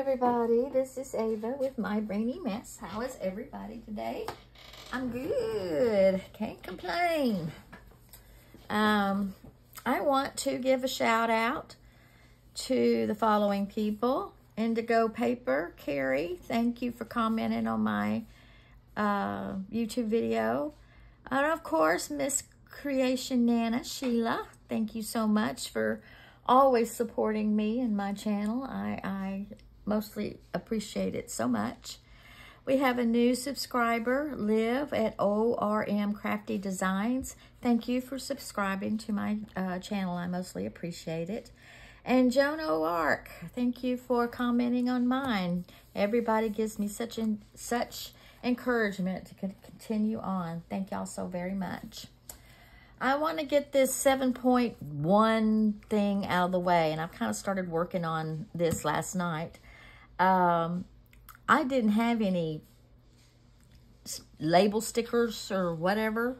everybody, this is Ava with My Brainy Mess. How is everybody today? I'm good, can't complain. I want to give a shout out to the following people. Indigo Paper, Carrie, thank you for commenting on my YouTube video. And of course, Miss Creation Nana, Sheila, thank you so much for always supporting me and my channel. I mostly appreciate it so much. We have a new subscriber, Liv at ORM Crafty Designs. Thank you for subscribing to my channel. I mostly appreciate it. And Joan O'Ark, thank you for commenting on mine. Everybody gives me such encouragement to continue on. Thank y'all so very much. I want to get this 7.1 thing out of the way, and I've kind of started working on this last night. I didn't have any label stickers or whatever,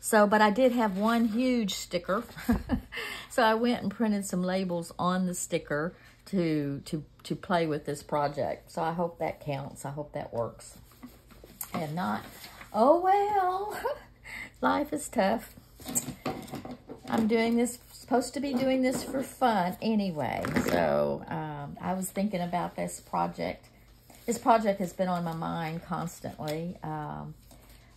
but I did have one huge sticker. So I went and printed some labels on the sticker to play with this project. So I hope that counts. I hope that works. And not, oh well, life is tough. I'm doing this, supposed to be doing this for fun anyway. So I was thinking about this project. This project has been on my mind constantly.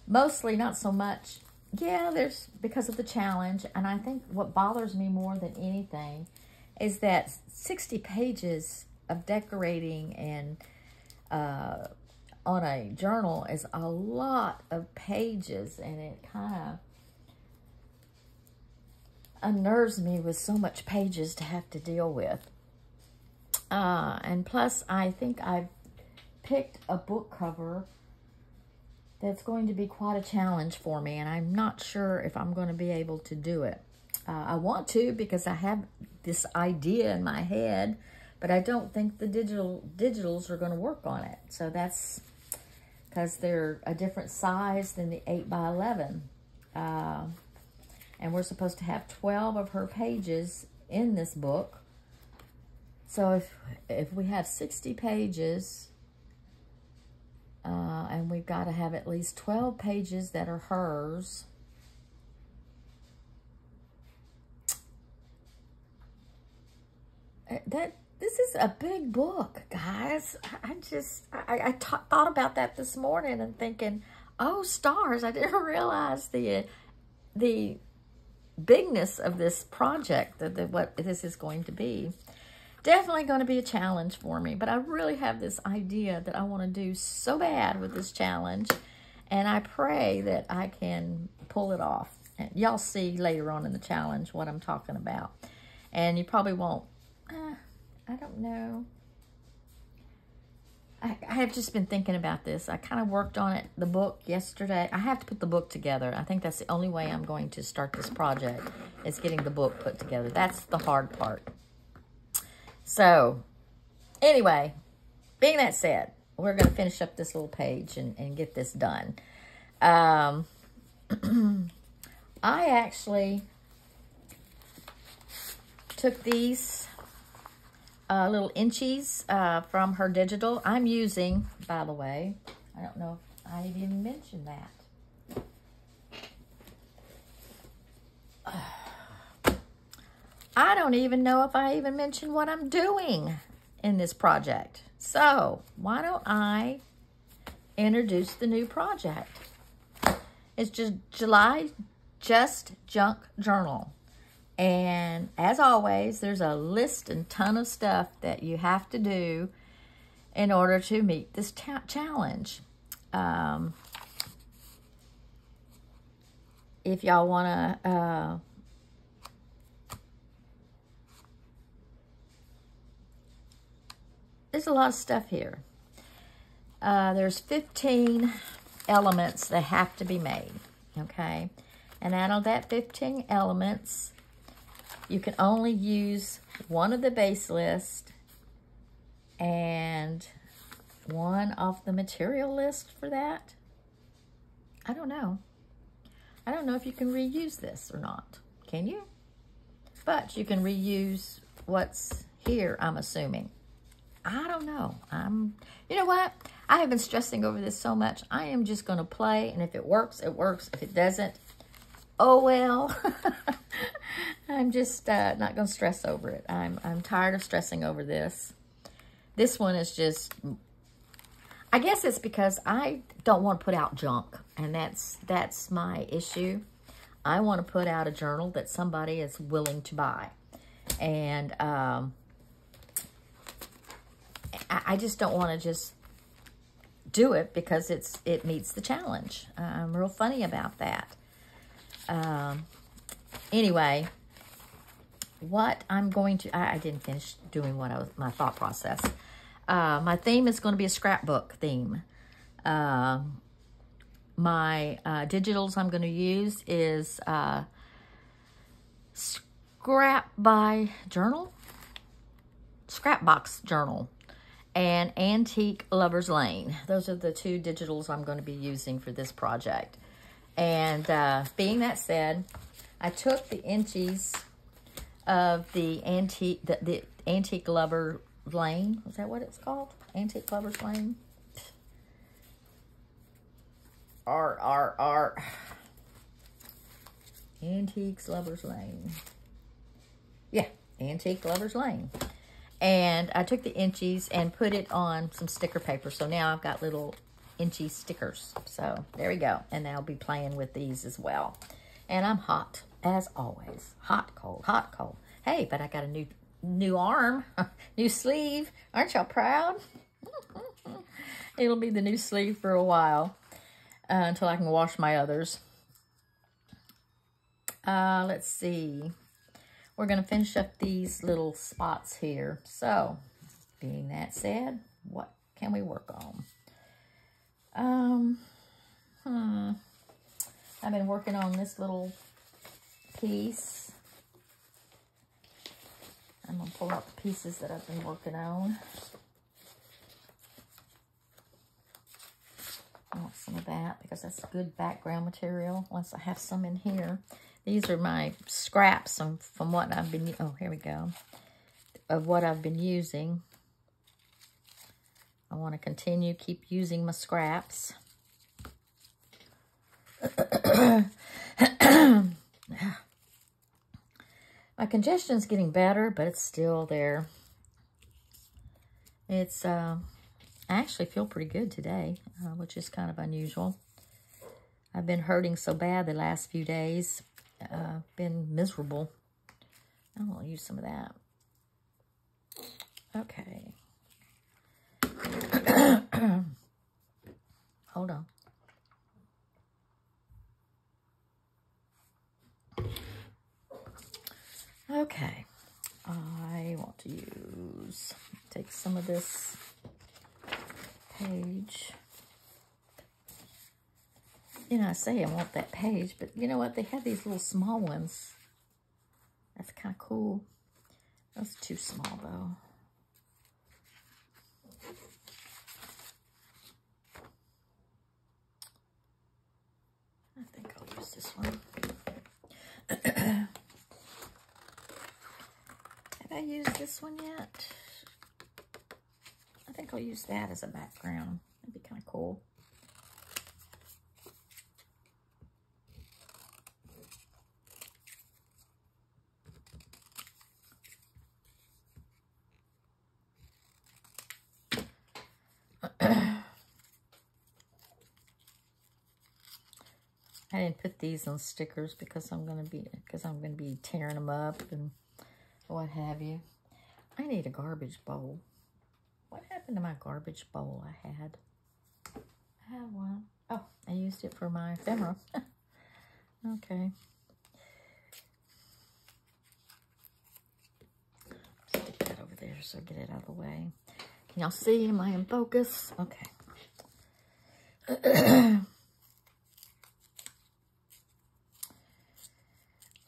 Mostly not so much, yeah, there's because of the challenge. And I think what bothers me more than anything is that 60 pages of decorating and on a journal is a lot of pages, and it kind of unnerves me with so much pages to have to deal with. And plus, I think I've picked a book cover that's going to be quite a challenge for me, and I'm not sure if I'm going to be able to do it. I want to because I have this idea in my head, but I don't think the digitals are going to work on it. So that's because they're a different size than the 8x11. And we're supposed to have 12 of her pages in this book. So if we have 60 pages, and we've got to have at least 12 pages that are hers, this is a big book, guys. I thought about that this morning and thinking, oh, stars, I didn't realize the bigness of this project, what this is going to be. Definitely going to be a challenge for me, but I really have this idea that I want to do so bad with this challenge, and I pray that I can pull it off. And y'all see later on in the challenge what I'm talking about. And you probably won't, I don't know. I have just been thinking about this. I kind of worked on it, the book, yesterday. I have to put the book together. I think that's the only way I'm going to start this project, is getting the book put together. That's the hard part. So, anyway, being that said, we're going to finish up this little page and get this done. I actually took these little inchies from her digital. I'm using, by the way, I don't know if I even mentioned that. I don't even know if I even mentioned what I'm doing in this project. So why don't I introduce the new project? It's just July Just Junk Journal. And as always, there's a list and ton of stuff that you have to do in order to meet this challenge. If y'all want to there's a lot of stuff here. There's 15 elements that have to be made, okay? And out of that 15 elements, you can only use one of the base list and one off the material list for that. I don't know. I don't know if you can reuse this or not. Can you? But you can reuse what's here, I'm assuming. I don't know. You know what? I have been stressing over this so much. I am just going to play, and if it works, it works. If it doesn't, oh well. I'm just not going to stress over it. I'm tired of stressing over this. This one is just, I guess it's because I don't want to put out junk, and that's my issue. I want to put out a journal that somebody is willing to buy. And I just don't want to just do it because it meets the challenge. I'm real funny about that. Anyway, what I'm going to, I didn't finish doing my thought process. My theme is going to be a scrapbook theme. My digitals I'm going to use is Scrapbox Journal, and Antique Lover's Lane. Those are the two digitals I'm going to be using for this project. And being that said, I took the inchies of the Antique Lover Lane. Is that what it's called? Antique Lover's Lane? Antiques Lover's Lane. Yeah, Antique Lover's Lane. And I took the inchies and put it on some sticker paper. So now I've got little inchy stickers. So there we go. And I'll be playing with these as well. And I'm hot, as always. Hot, cold, hot, cold. Hey, but I got a new arm, new sleeve. Aren't y'all proud? It'll be the new sleeve for a while until I can wash my others. Let's see. We're going to finish up these little spots here. So, being that said, what can we work on? I've been working on this little piece. I'm going to pull out the pieces that I've been working on. I want some of that because that's good background material once I have some in here. These are my scraps from what I've been, oh, here we go, of what I've been using. I want to keep using my scraps. My congestion's getting better, but it's still there. It's, I actually feel pretty good today, which is kind of unusual. I've been hurting so bad the last few days. Been miserable. I'm going to use some of that. Okay. Hold on. Okay. I want to take some of this page. You know, I say I want that page, but you know what? They have these little small ones. That's kind of cool. That's too small, though. I think I'll use this one. Have I used this one yet? I think I'll use that as a background. That'd be kind of cool. I didn't put these on stickers because I'm gonna be tearing them up and what have you. I need a garbage bowl. What happened to my garbage bowl I had? I had one. Oh, I used it for my ephemera. Okay. Stick that over there so get it out of the way. Can y'all see? Am I in focus? Okay.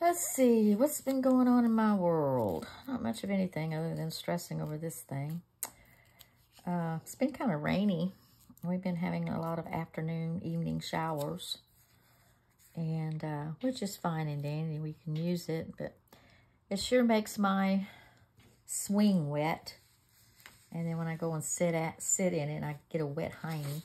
Let's see, what's been going on in my world? Not much of anything other than stressing over this thing. It's been kind of rainy. We've been having a lot of afternoon, evening showers. And, which is fine and dandy. We can use it, but it sure makes my swing wet. And then when I go and sit in it, I get a wet hiney.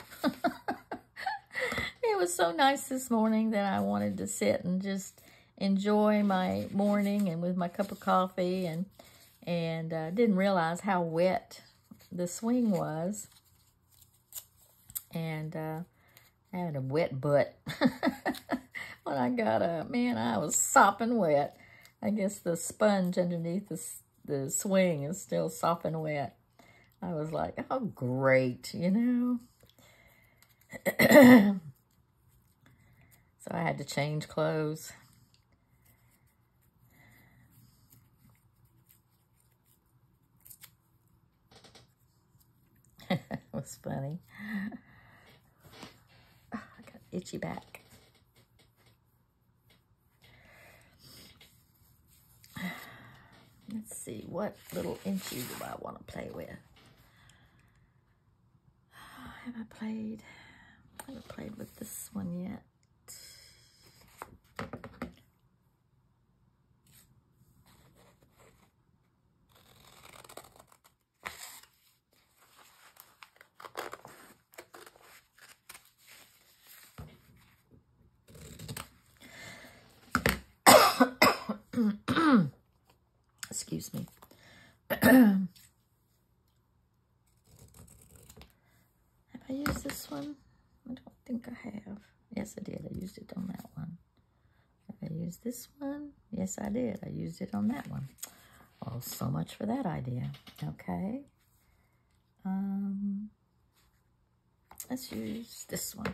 It was so nice this morning that I wanted to sit and just enjoy my morning and with my cup of coffee, and didn't realize how wet the swing was, and having a wet butt. When I got up, man, I was sopping wet. I guess the sponge underneath the swing is still sopping wet. I was like, oh, great, you know. So I had to change clothes. It was funny. Oh, I got itchy back. Let's see, what little inchy do I want to play with? I haven't played with this one yet. Excuse me. Have I used this one? I don't think I have. Yes, I did. I used it on that one. Have I used this one? Yes, I did. I used it on that one. Oh, so much for that idea. Okay. Let's use this one.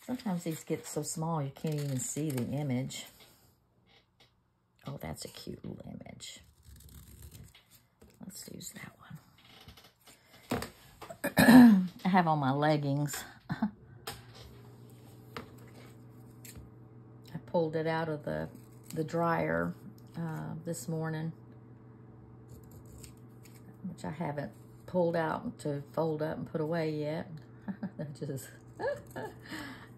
Sometimes these get so small you can't even see the image. Oh, that's a cute little image. Let's use that one. I have on my leggings. I pulled it out of the dryer this morning, which I haven't pulled out to fold up and put away yet. That just...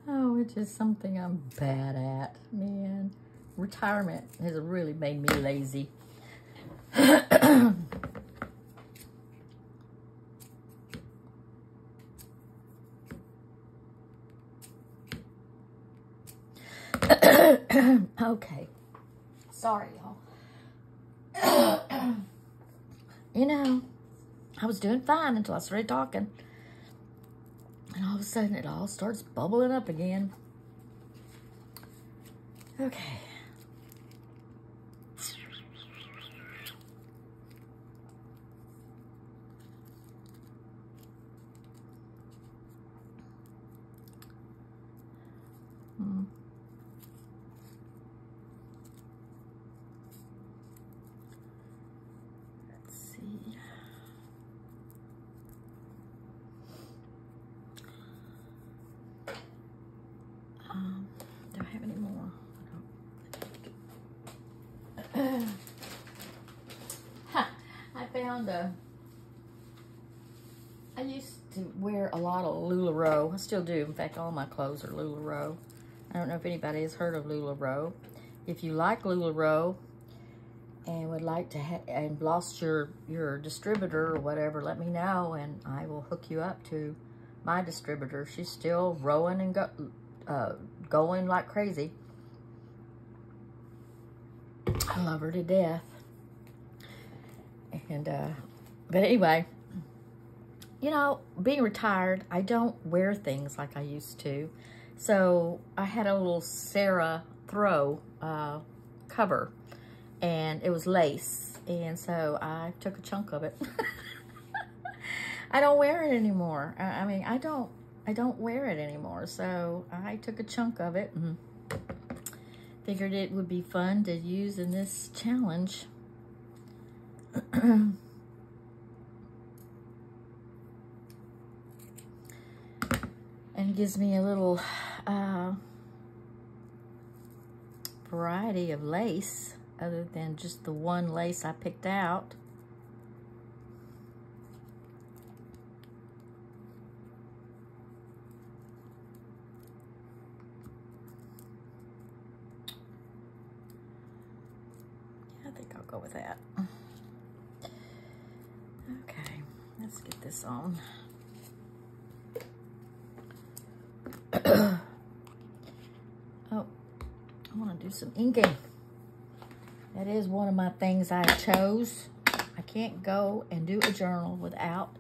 Oh, it's just something I'm bad at, man. Retirement has really made me lazy. Okay. Sorry, y'all. You know, I was doing fine until I started talking. And all of a sudden, it all starts bubbling up again. Okay. Let's see. Do I have any more? I found I used to wear a lot of LuLaRoe. I still do. In fact, all my clothes are LuLaRoe. I don't know if anybody has heard of LuLaRoe. If you like LuLaRoe and would like to and lost your distributor or whatever, let me know and I will hook you up to my distributor. She's still rowing and going like crazy. I love her to death. And but anyway, you know, being retired, I don't wear things like I used to. So I had a little Sarah throw cover, and it was lace, and so I took a chunk of it. I don't wear it anymore. I mean, I don't wear it anymore. So I took a chunk of it and figured it would be fun to use in this challenge. And gives me a little variety of lace other than just the one lace I picked out. I think I'll go with that. Okay, let's get this on. Oh, I want to do some inking. That is one of my things I chose. I can't go and do a journal without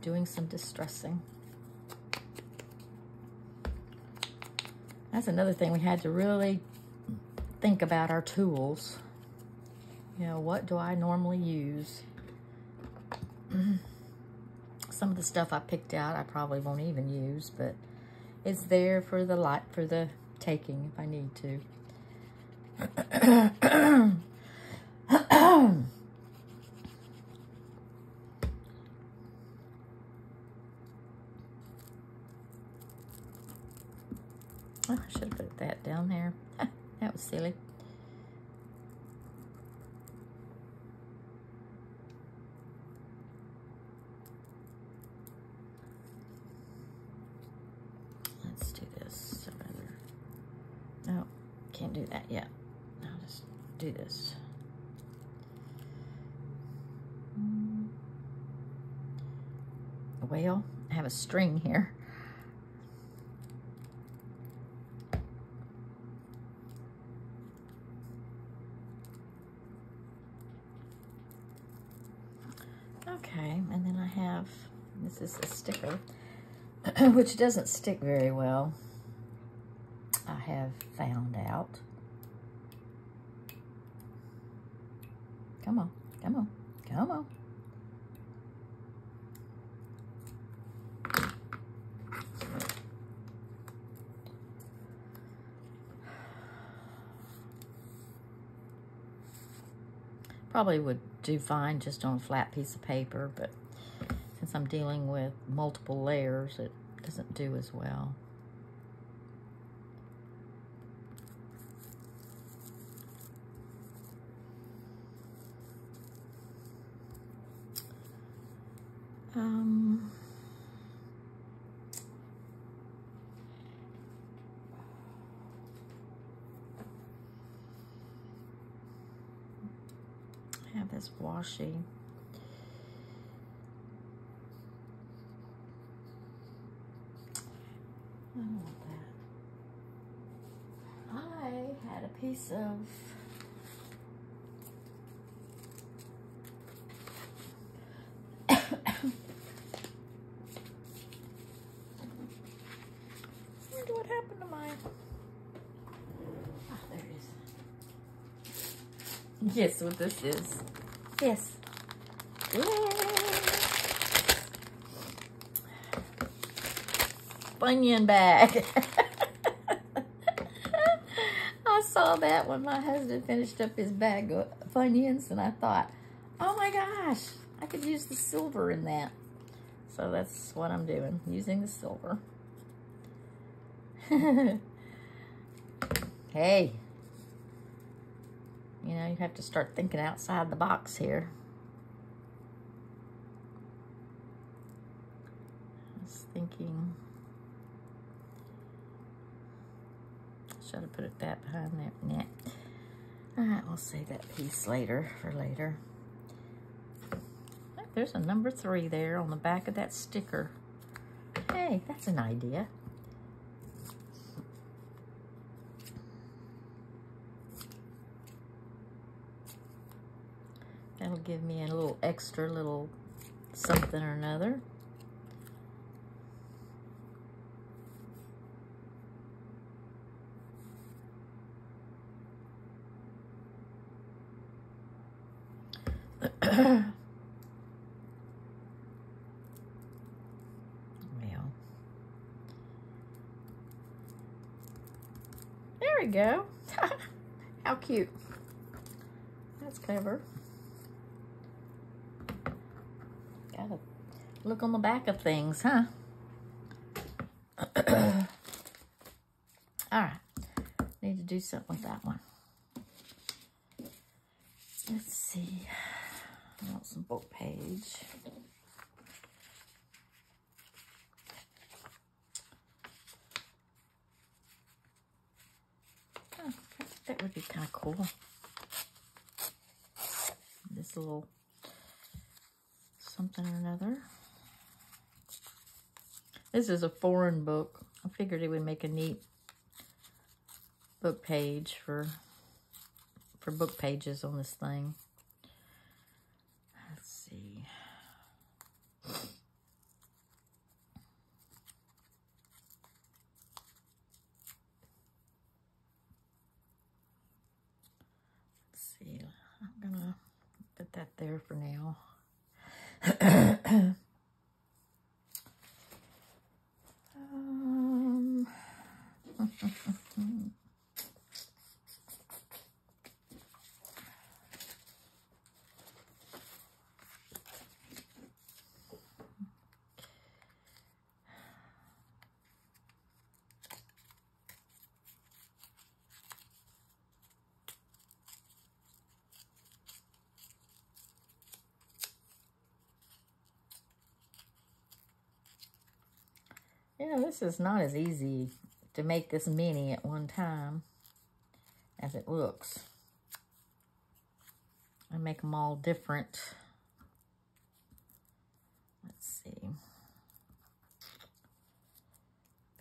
doing some distressing. That's another thing we had to really think about our tools. You know, what do I normally use? Some of the stuff I picked out I probably won't even use, but it's there for the taking if I need to. Oh, I should have put that down there. That was silly. Let's do this. No, can't do that yet. I'll just do this. Well, I have a string here. Okay, and then I have, this is a sticker, which doesn't stick very well, I have found out. Come on, come on, come on. Probably would do fine just on a flat piece of paper, but since I'm dealing with multiple layers, it doesn't do as well. I have this washi. I don't want that. I had a piece of what happened to my... Ah, there it is. Guess what this is? Yes. Bunion bag. I saw that when my husband finished up his bag of Funyuns, and I thought, oh my gosh, I could use the silver in that. So that's what I'm doing, using the silver. Hey, you know, you have to start thinking outside the box here. I was thinking, should have put that behind there. Nah. All right, we'll save that piece later for later. Look, there's a number 3 there on the back of that sticker. Hey, that's an idea. That'll give me a little extra little something or another. Well, there we go. How cute. That's clever. Gotta look on the back of things, huh? All right. Need to do something with that one. Let's see. I want some book page. Oh, that would be kind of cool. this little something or another. This is a foreign book. I figured it would make a neat book page for book pages on this thing. Let's see. I'm gonna put that there for now. You know, this is not as easy to make this many at one time as it looks. I make them all different. Let's see.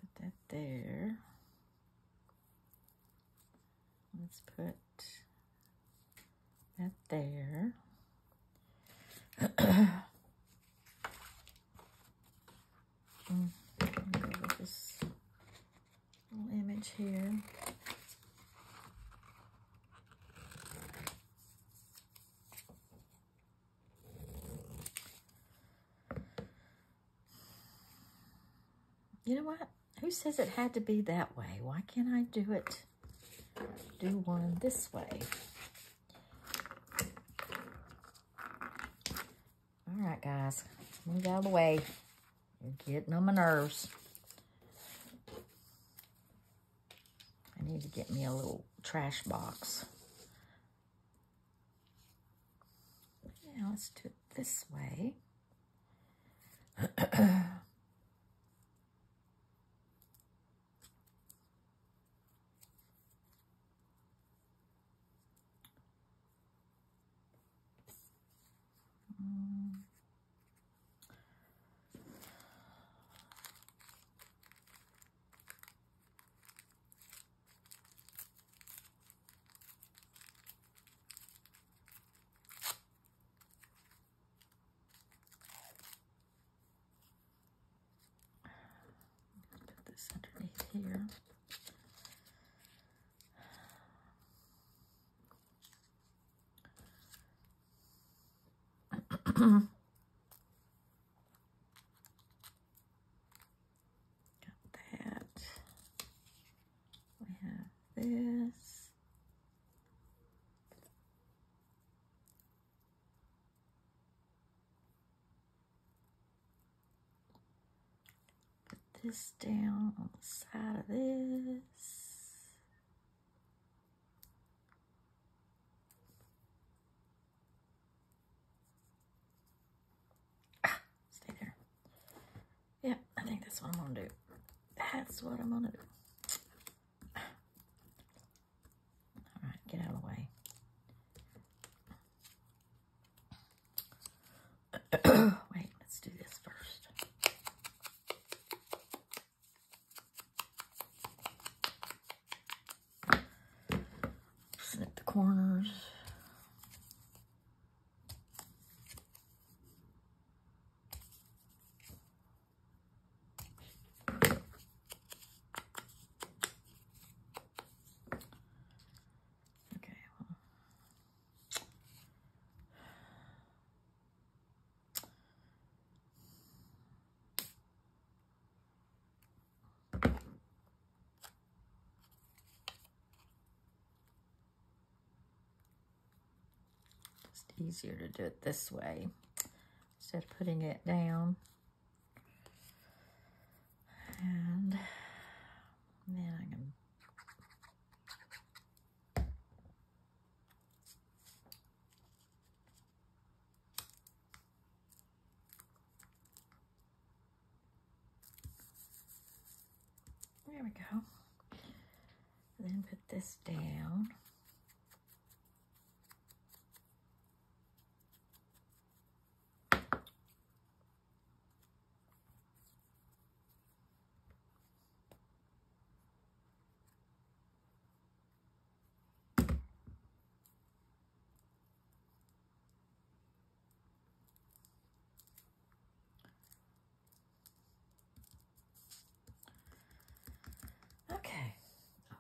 Put that there. Let's put that there. Go with this little image here. You know what? Who says it had to be that way? Why can't I do one this way? All right, guys, move out of the way. You're getting on my nerves. I need to get me a little trash box. Yeah, let's do it this way. Put this underneath here. Got that. We have this. Put this down on the side of this. Yeah, I think that's what I'm gonna do. That's what I'm gonna do. All right, get out of the way. Wait, let's do this first. Snip the corners. Easier to do it this way instead of putting it down. And then I can there we go. Then put this down.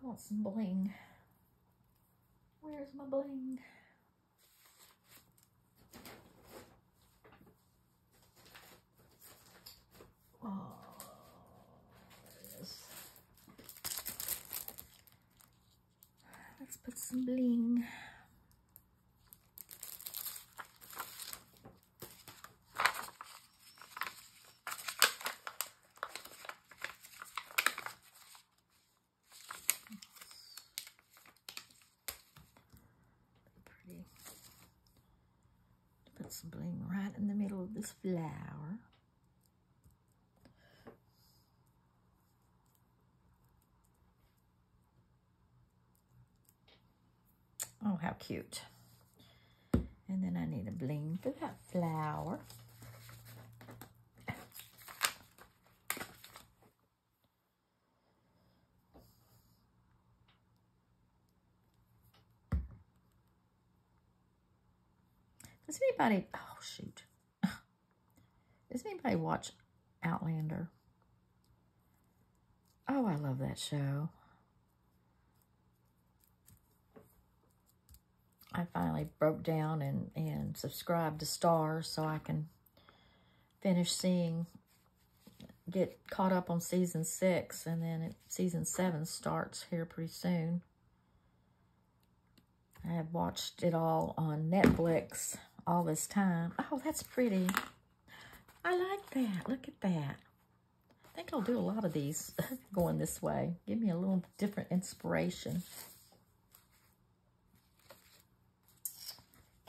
I want some bling. Where's my bling? Oh, there it is. Let's put some bling. Pretty. Put some bling right in the middle of this flower. Oh, how cute. And then I need a bling for that flower. Does anybody, oh shoot. Does anybody watch Outlander? Oh, I love that show. I finally broke down and subscribed to Stars so I can finish get caught up on season 6, and then season 7 starts here pretty soon. I have watched it all on Netflix all this time. Oh, that's pretty. I like that. Look at that. I think I'll do a lot of these going this way. Give me a little different inspiration.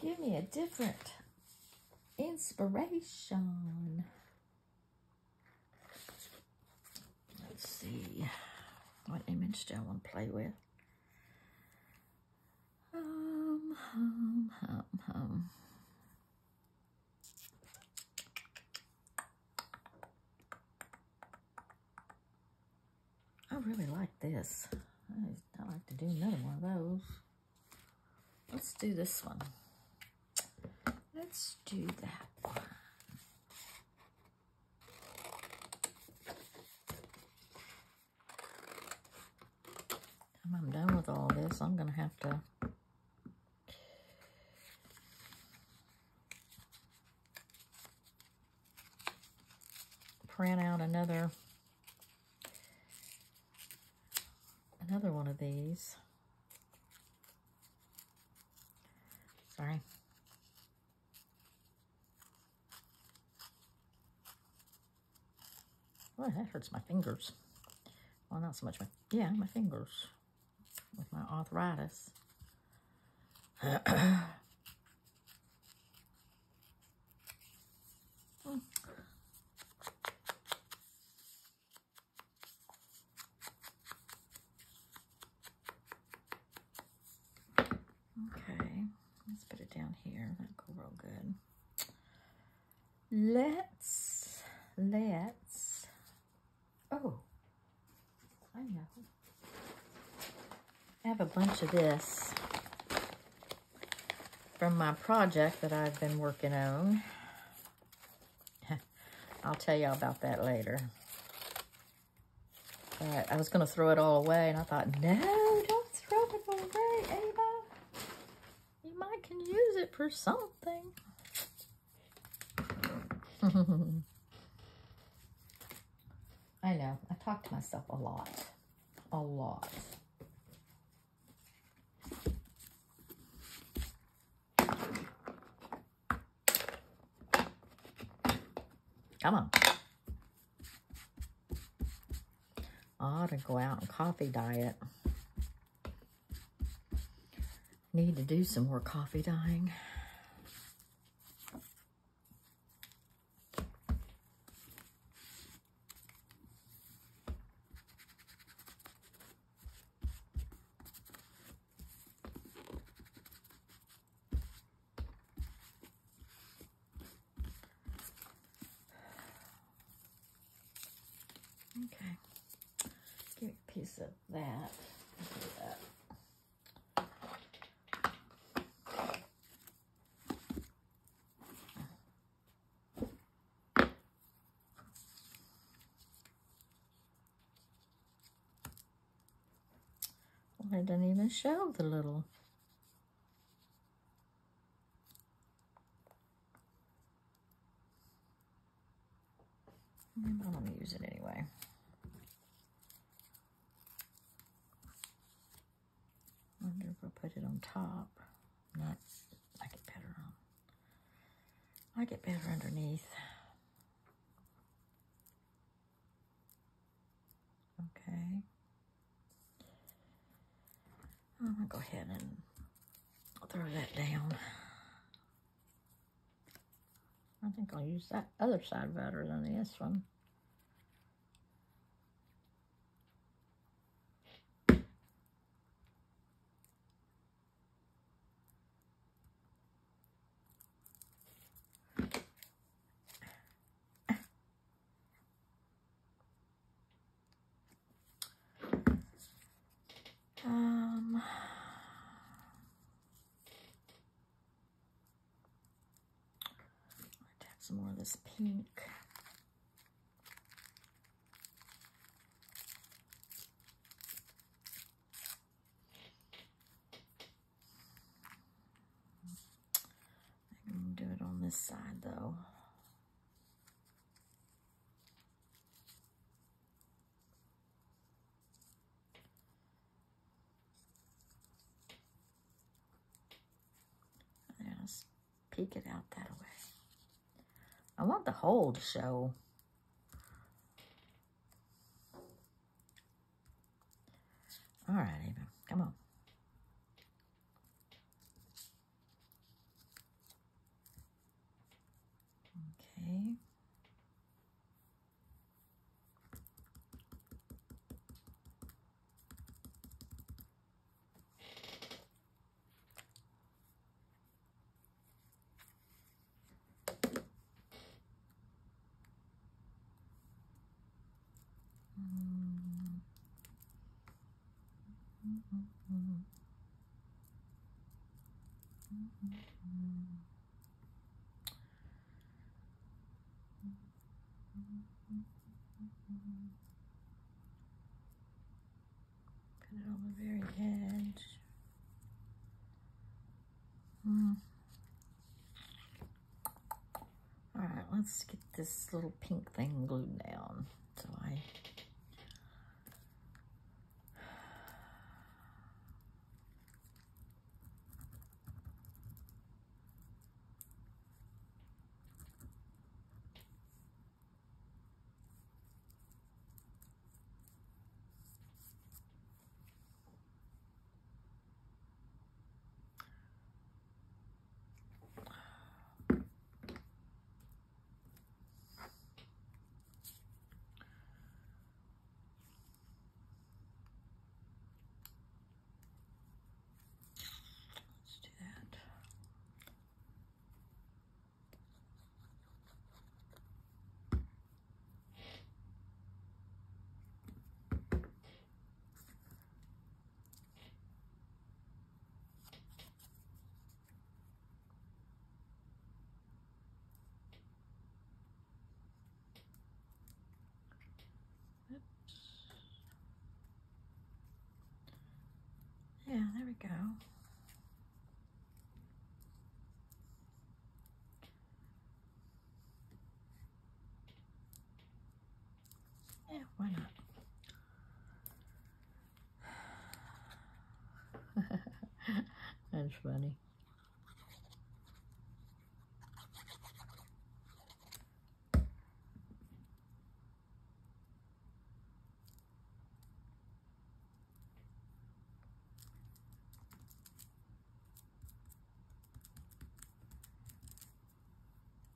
Give me a different inspiration. Let's see. What image do I want to play with? I really like this. I like to do another one of those. Let's do this one. Let's do that one. When I'm done with all this, I'm going to have to print out another one of these. Sorry. Well, that hurts my fingers. Well, not so much my fingers with my arthritis. Okay, let's put it down here. That'll go real good. Let's, oh, I know. I have a bunch of this from my project that I've been working on. I'll tell you about that later. But I was going to throw it all away, and I thought, no, don't throw it away, Ava. You might can use it for something. I know. I talk to myself a lot. A lot. Come on. I ought to go out and coffee diet. Need to do some more coffee dyeing. Okay, give me a piece of that. Do that. Well, it doesn't even show the little. I'm going to use it anyway. I wonder if I'll put it on top. Not, I get better on. I get better underneath. Okay. I'm going to go ahead and throw that down. I think I'll use that other side better than this one. Some more of this pink. I'm going to do it on this side though. And just peek it out that way. I want the hole to show. All right, Ava, come on. Okay. Put it on the very edge. All right, let's get this little pink thing glued down. So let's do that. Yeah, there we go. Yeah, why not? That's funny.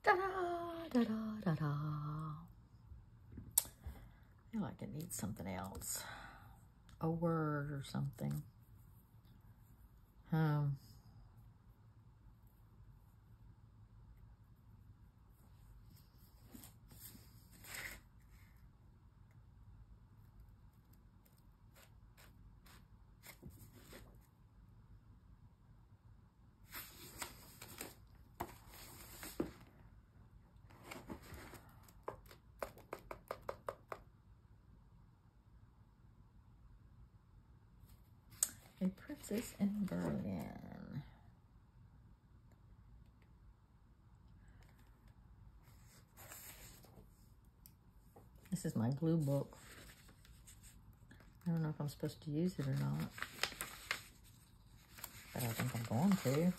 Da-da, da-da, da-da. I feel like it needs something else. A word or something. A Princess in Berlin. This is my glue book. I don't know if I'm supposed to use it or not, but I think I'm going to.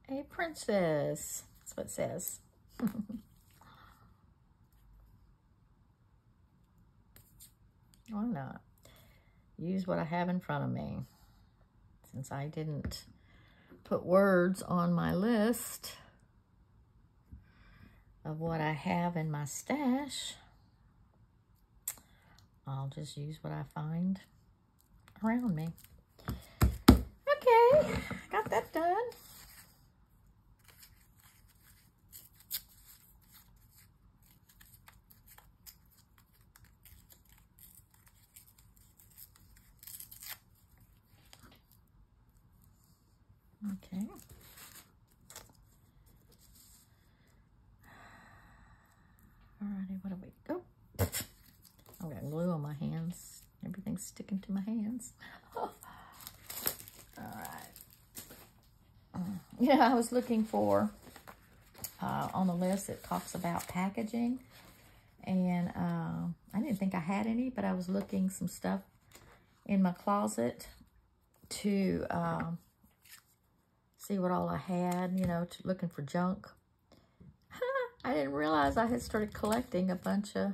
A princess. That's what it says. Why not? Use what I have in front of me. Since I didn't put words on my list of what I have in my stash, I'll just use what I find around me. Okay, got that done. Okay. Alrighty, what do we go? I've got glue on my hands. Everything's sticking to my hands. Alright. Yeah, I was looking for, on the list, it talks about packaging. And I didn't think I had any, but I was looking some stuff in my closet to see what all I had, you know, looking for junk. I didn't realize I had started collecting a bunch of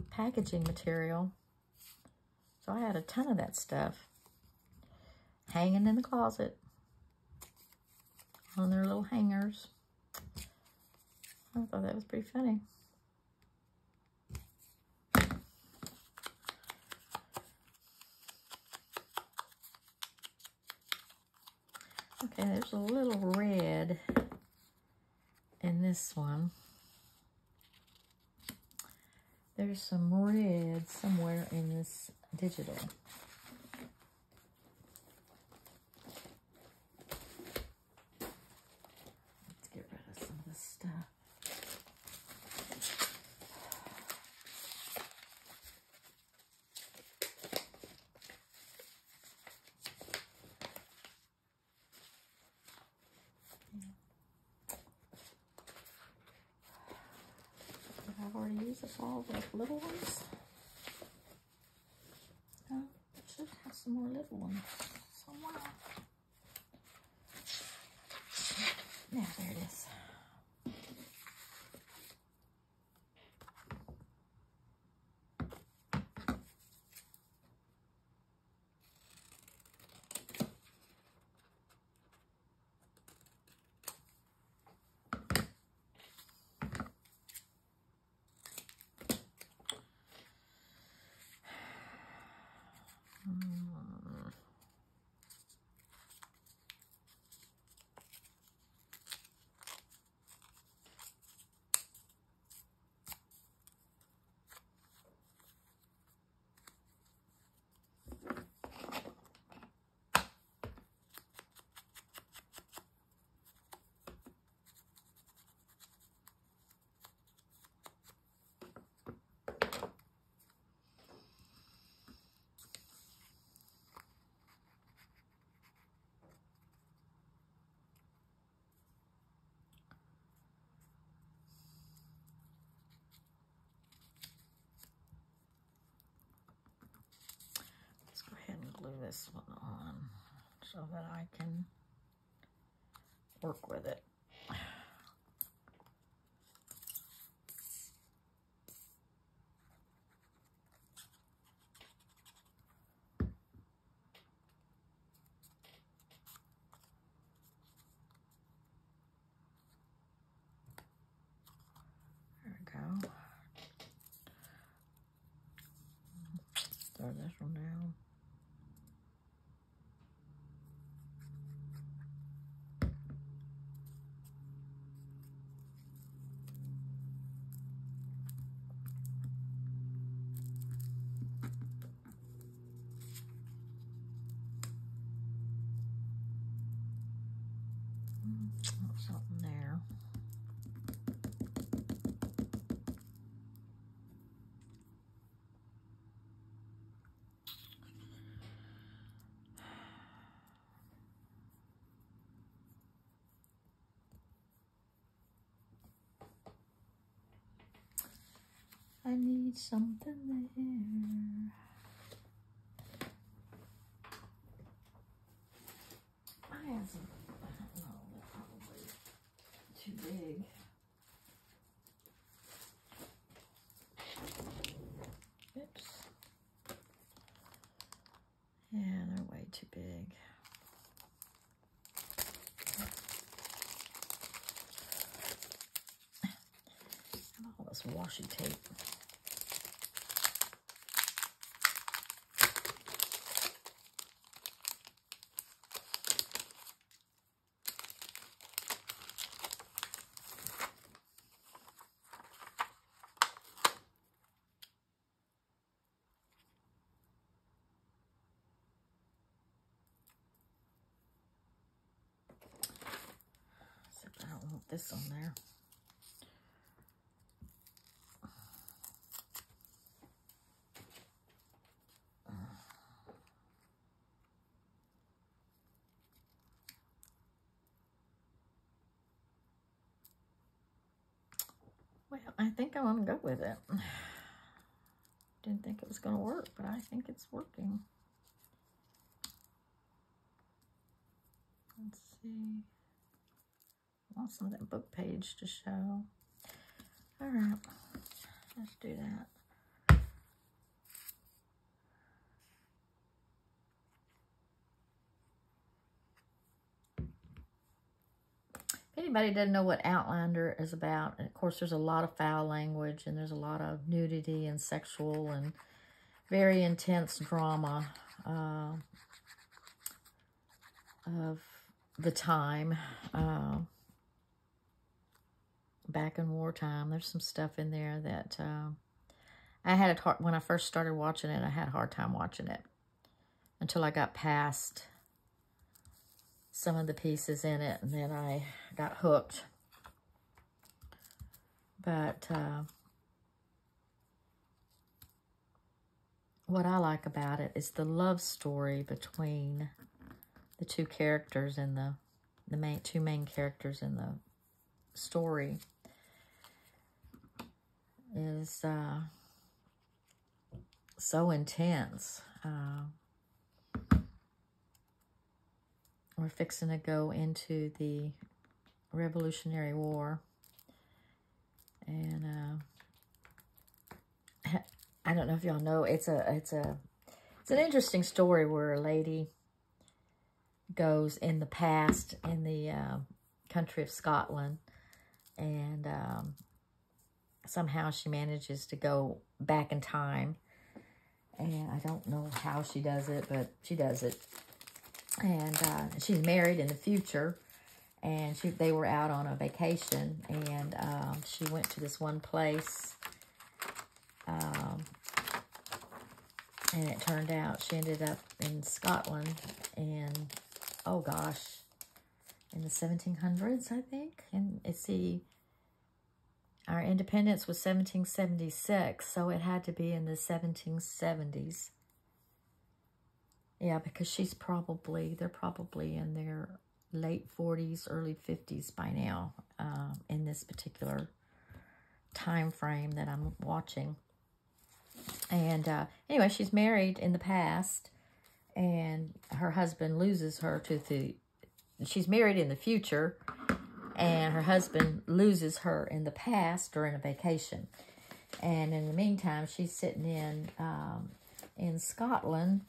packaging material. So I had a ton of that stuff hanging in the closet on their little hangers. I thought that was pretty funny. Okay, there's a little red in this one. There's some red somewhere in this digital. Let's get rid of some of this stuff. I've already used this all the little ones. Oh, I should have some more little ones somewhere. Yeah, there it is. Glue this one on so that I can work with it. There we go. Throw this one down. Something there. I need something there. I have some, I don't know, they're probably too big. Oops. Yeah, they're way too big. All this washi tape. Except I don't want this on there. Well, I think I want to go with it. Didn't think it was going to work, but I think it's working. Let's see. I want some of that book page to show. All right, let's do that. If anybody doesn't know what Outlander is about, and of course there's a lot of foul language and there's a lot of nudity and sexual and very intense drama of the time. Back in wartime, there's some stuff in there that I had when I first started watching it, I had a hard time watching it until I got past some of the pieces in it, and then I got hooked. But what I like about it is the love story between the two characters in the two main characters in the story is so intense. We're fixing to go into the Revolutionary War, and I don't know if y'all know, it's an interesting story where a lady goes in the past in the country of Scotland, and somehow she manages to go back in time, and I don't know how she does it, but she does it. And she's married in the future, and they were out on a vacation, and she went to this one place, and it turned out she ended up in Scotland, and oh gosh, in the 1700s, I think. And our independence was 1776, so it had to be in the 1770s. Yeah, because they're probably in their late 40s, early 50s by now, in this particular time frame that I'm watching. And anyway, she's married in the past, and her husband loses her she's married in the future, and her husband loses her in the past during a vacation. And in the meantime, she's sitting in Scotland,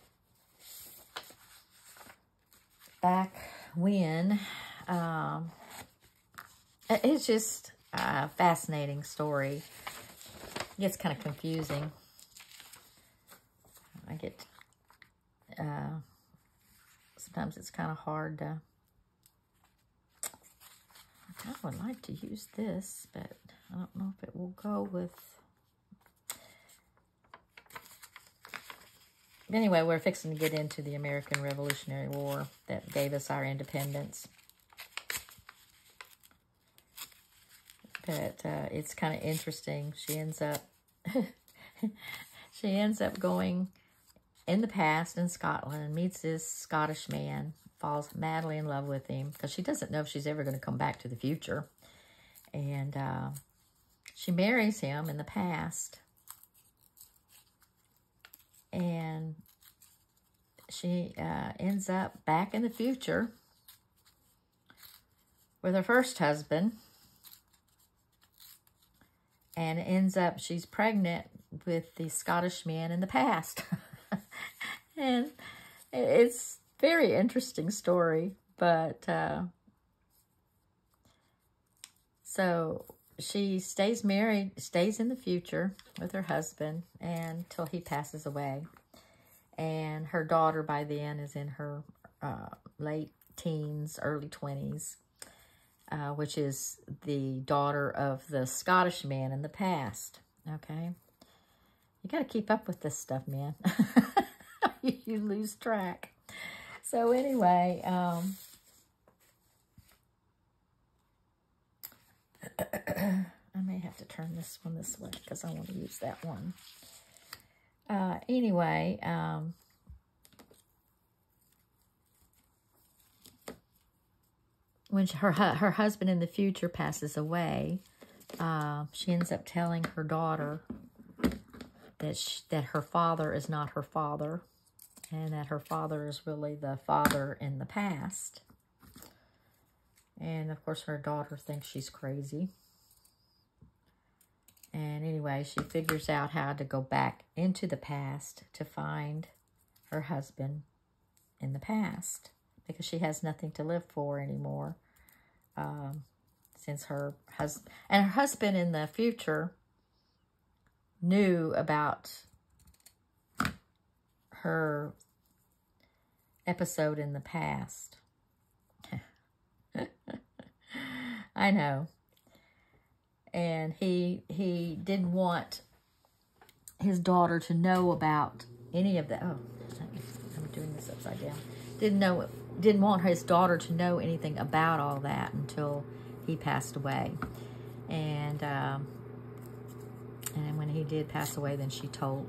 back when. It's just a fascinating story. It gets kind of confusing. Sometimes it's kind of hard to, I would like to use this, but I don't know if it will go with. Anyway, we're fixing to get into the American Revolutionary War that gave us our independence. But it's kind of interesting. She ends up going in the past in Scotland and meets this Scottish man, falls madly in love with him because she doesn't know if she's ever going to come back to the future. And she marries him in the past. And she ends up back in the future with her first husband. And ends up, she's pregnant with the Scottish man in the past. And it's a very interesting story. But, so she stays married, stays in the future with her husband until he passes away. And her daughter by then is in her late teens, early 20s. Which is the daughter of the Scottish man in the past, okay? You got to keep up with this stuff, man. You lose track. So anyway, I may have to turn this one this way because I want to use that one. Anyway, when her husband in the future passes away, she ends up telling her daughter that her father is not her father, and that her father is really the father in the past. And of course, her daughter thinks she's crazy. And anyway, she figures out how to go back into the past to find her husband in the past, because she has nothing to live for anymore. Since her husband in the future knew about her episode in the past. I know. And he didn't want his daughter to know about any of that. Oh, I'm doing this upside down. Didn't want his daughter to know anything about all that until he passed away. And when he did pass away, then she told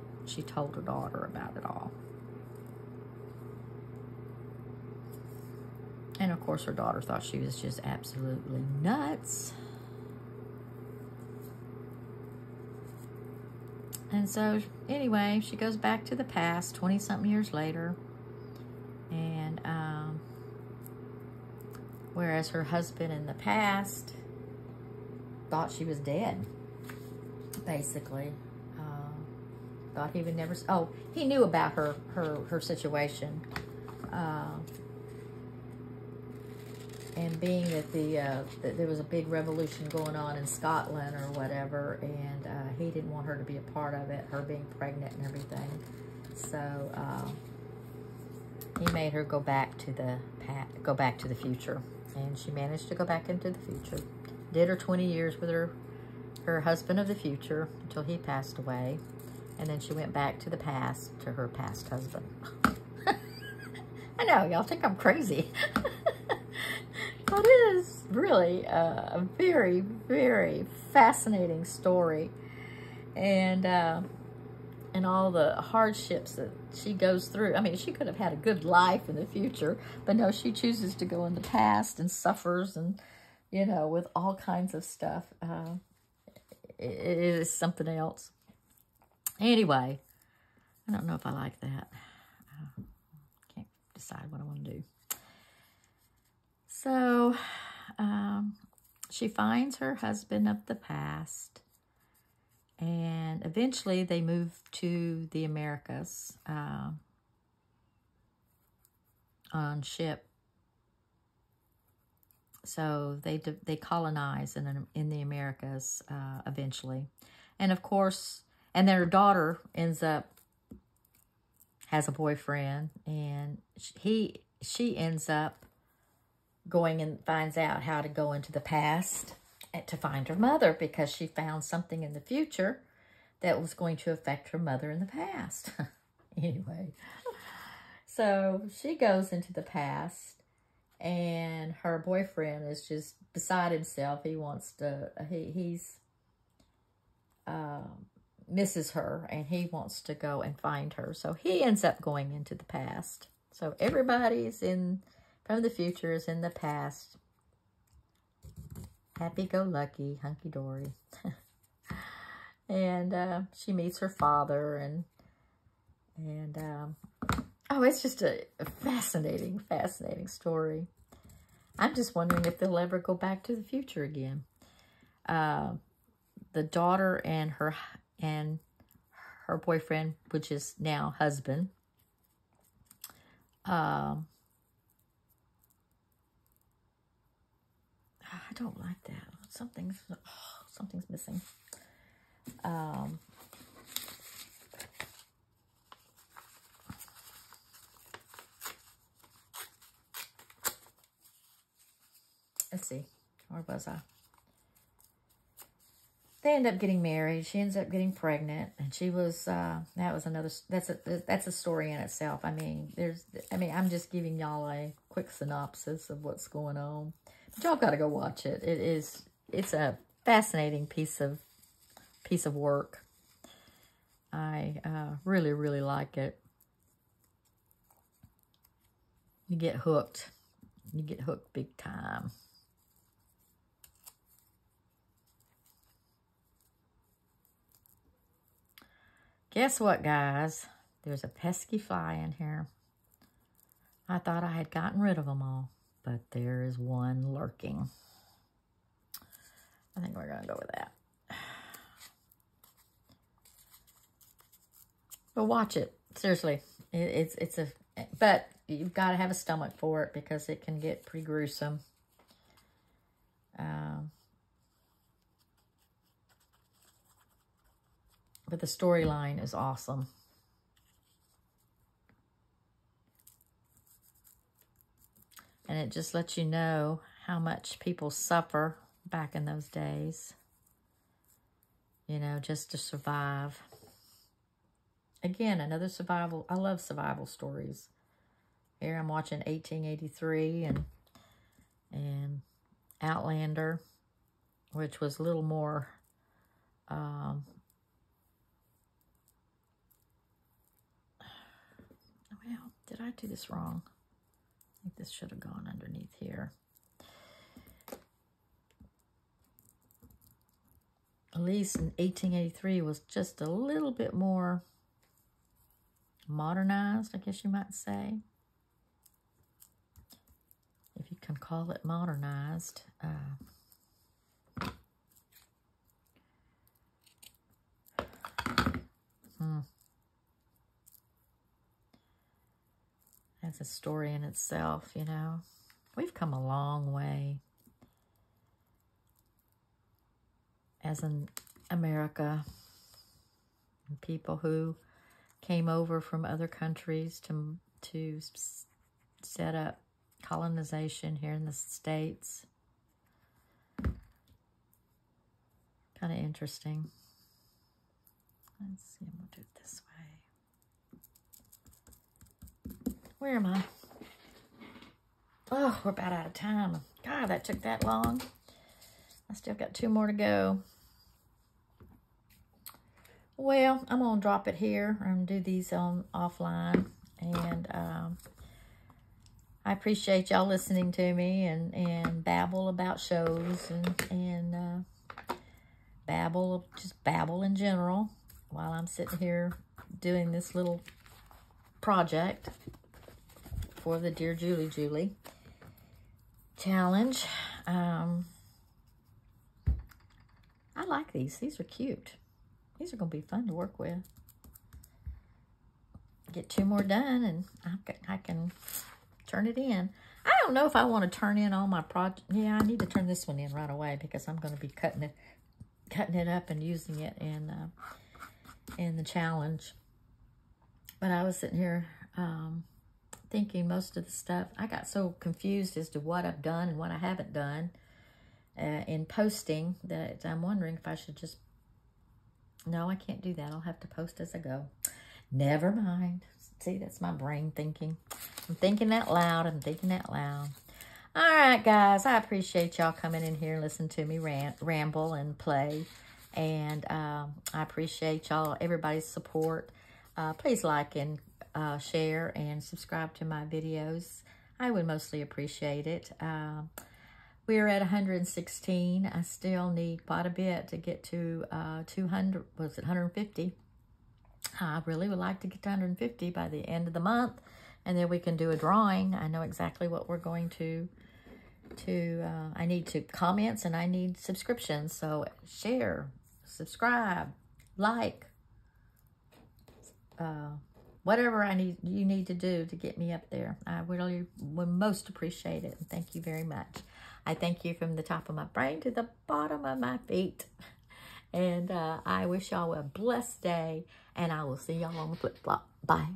her daughter about it all. And of course, her daughter thought she was just absolutely nuts. And so, anyway, she goes back to the past 20-something years later. And, whereas her husband in the past thought she was dead, basically. Thought he would never... Oh, he knew about her situation. And being that that there was a big revolution going on in Scotland or whatever, and he didn't want her to be a part of it, her being pregnant and everything. So he made her go back to the future, and she managed to go back into the future. Did her 20 years with her husband of the future until he passed away, and then she went back to the past to her past husband. I know, y'all think I'm crazy. But it is really a very, very fascinating story. And all the hardships that she goes through. I mean, she could have had a good life in the future, but no, she chooses to go in the past and suffers and, you know, with all kinds of stuff. It is something else. Anyway, I don't know if I like that. Can't decide what I want to do. So, she finds her husband of the past, and eventually they move to the Americas on ship. So they colonize in the Americas eventually, and of course, and their daughter has a boyfriend, and she ends up going and finds out how to go into the past to find her mother, because she found something in the future that was going to affect her mother in the past. Anyway, so she goes into the past, and her boyfriend is just beside himself. He wants to, he's misses her, and he wants to go and find her. So he ends up going into the past. So everybody's from the future is in the past. Happy-go-lucky, hunky-dory. And she meets her father, and oh, it's just a fascinating, fascinating story. I'm just wondering if they'll ever go back to the future again. The daughter and her boyfriend, which is now husband, I don't like that. Something's missing. Let's see. Where was I? They end up getting married. She ends up getting pregnant, and she was. That was another. That's a story in itself. I mean, I'm just giving y'all a quick synopsis of what's going on. But y'all got to go watch it. It's a fascinating piece of work. I really, really like it. You get hooked. You get hooked big time. Guess what, guys? There's a pesky fly in here. I thought I had gotten rid of them all, but there is one lurking. I think we're going to go with that. But watch it. Seriously. But you've got to have a stomach for it because it can get pretty gruesome. But the storyline is awesome. And it just lets you know how much people suffer back in those days. You know, just to survive. Again, another survival. I love survival stories. Here I'm watching 1883 and Outlander, which was a little more... well, did I do this wrong? I think this should have gone underneath here. At least in 1883 was just a little bit more modernized, I guess you might say. If you can call it modernized. That's a story in itself, you know. We've come a long way as in America. And people who came over from other countries to set up colonization here in the States. Kind of interesting. Let's see, I'm going to do it this way. Where am I? Oh, we're about out of time. God, that took that long. I still got 2 more to go. Well, I'm going to drop it here. I'm going to do these on offline. And I appreciate y'all listening to me and babble about shows and just babble in general while I'm sitting here doing this little project for the Dear Julie challenge. I like these. These are cute. These are going to be fun to work with. Get 2 more done and I can turn it in. I don't know if I want to turn in all my project. Yeah, I need to turn this one in right away because I'm going to be cutting it up and using it in the challenge. But I was sitting here thinking most of the stuff, I got so confused as to what I've done and what I haven't done in posting that I'm wondering if I should just, no, I can't do that. I'll have to post as I go. Never mind. See, that's my brain thinking. I'm thinking out loud. I'm thinking out loud. All right, guys. I appreciate y'all coming in here and listening to me ramble and play. And I appreciate y'all, everybody's support. Please like and share and subscribe to my videos. I would mostly appreciate it. We're at 116. I still need quite a bit to get to 200, was it 150? I really would like to get to 150 by the end of the month, and then we can do a drawing. I know exactly what we're going to I need comments and I need subscriptions. So share, subscribe, like, whatever you need to do to get me up there. I really would most appreciate it. And thank you very much. I thank you from the top of my brain to the bottom of my feet. And I wish y'all a blessed day. And I will see y'all on the flip-flop. Bye.